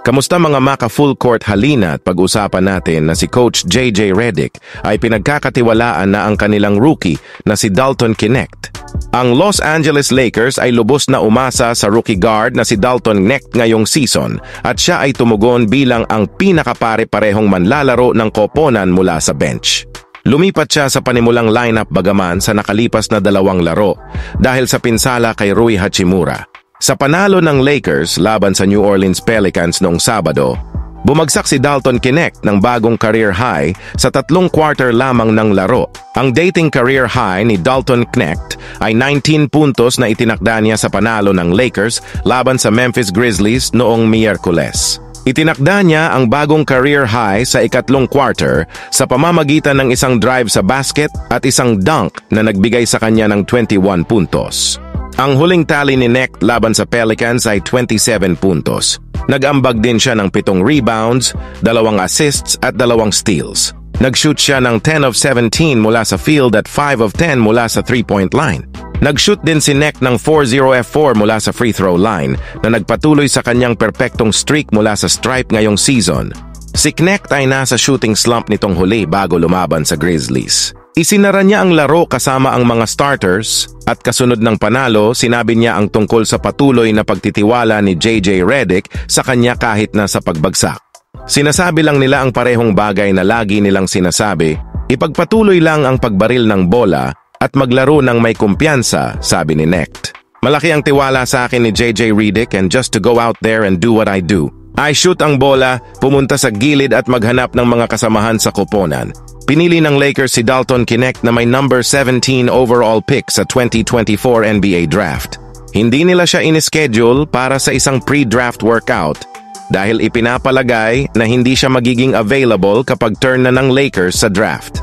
Kamusta mga maka full court halina at pag-usapan natin na si Coach JJ Redick ay pinagkakatiwalaan na ang kanilang rookie na si Dalton Knecht. Ang Los Angeles Lakers ay lubos na umasa sa rookie guard na si Dalton Knecht ngayong season at siya ay tumugon bilang ang pinakapare-parehong manlalaro ng koponan mula sa bench. Lumipat siya sa panimulang lineup bagaman sa nakalipas na 2 laro dahil sa pinsala kay Rui Hachimura. Sa panalo ng Lakers laban sa New Orleans Pelicans noong Sabado, bumagsak si Dalton Knecht ng bagong career high sa 3 quarter lamang ng laro. Ang dating career high ni Dalton Knecht ay 19 puntos na itinakda niya sa panalo ng Lakers laban sa Memphis Grizzlies noong Miyerkules. Itinakda niya ang bagong career high sa 2 quarter sa pamamagitan ng isang drive sa basket at isang dunk na nagbigay sa kanya ng 21 puntos. Ang huling tally ni Knecht laban sa Pelicans ay 27 puntos. Nag-ambag din siya ng 7 rebounds, 2 assists at 2 steals. Nag-shoot siya ng 10 of 17 mula sa field at 5 of 10 mula sa 3-point line. Nag-shoot din si Knecht ng 4-0-4 mula sa free throw line na nagpatuloy sa kanyang perpektong streak mula sa stripe ngayong season. Si Knecht ay nasa shooting slump nitong huli bago lumaban sa Grizzlies. Isinara niya ang laro kasama ang mga starters at kasunod ng panalo, sinabi niya ang tungkol sa patuloy na pagtitiwala ni JJ Redick sa kanya kahit na sa pagbagsak. Sinasabi lang nila ang parehong bagay na lagi nilang sinasabi, ipagpatuloy lang ang pagbaril ng bola at maglaro ng may kumpiyansa, sabi ni Knecht. Malaki ang tiwala sa akin ni JJ Redick and just to go out there and do what I do. I shoot ang bola, pumunta sa gilid at maghanap ng mga kasamahan sa koponan. Pinili ng Lakers si Dalton Knecht na may number 17 overall pick sa 2024 NBA Draft. Hindi nila siya in-schedule para sa isang pre-draft workout dahil ipinapalagay na hindi siya magiging available kapag turn na ng Lakers sa draft.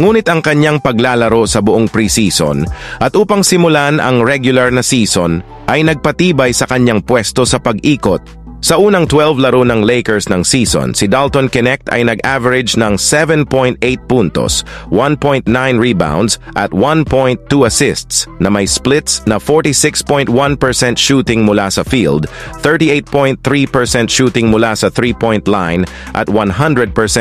Ngunit ang kanyang paglalaro sa buong preseason at upang simulan ang regular na season ay nagpatibay sa kanyang pwesto sa pag-ikot. Sa unang 12 laro ng Lakers ng season, si Dalton Knecht ay nag-average ng 7.8 puntos, 1.9 rebounds at 1.2 assists na may splits na 46.1% shooting mula sa field, 38.3% shooting mula sa 3-point line at 100%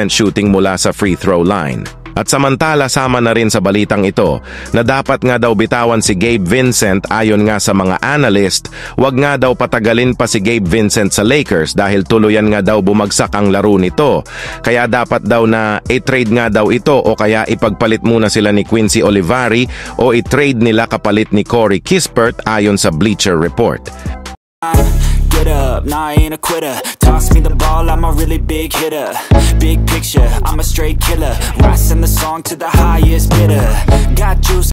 shooting mula sa free throw line. At samantala sama na rin sa balitang ito na dapat nga daw bitawan si Gabe Vincent ayon nga sa mga analyst, wag nga daw patagalin pa si Gabe Vincent sa Lakers dahil tuluyan nga daw bumagsak ang laro nito. Kaya dapat daw na i-trade nga daw ito o kaya ipagpalit muna sila ni Quincy Olivari o i-trade nila kapalit ni Corey Kispert ayon sa Bleacher Report. Get up, nah I ain't a quitter. Toss me the ball, I'm a really big hitter. Big picture, I'm a straight killer. Rising the song to the highest bidder. Got juice.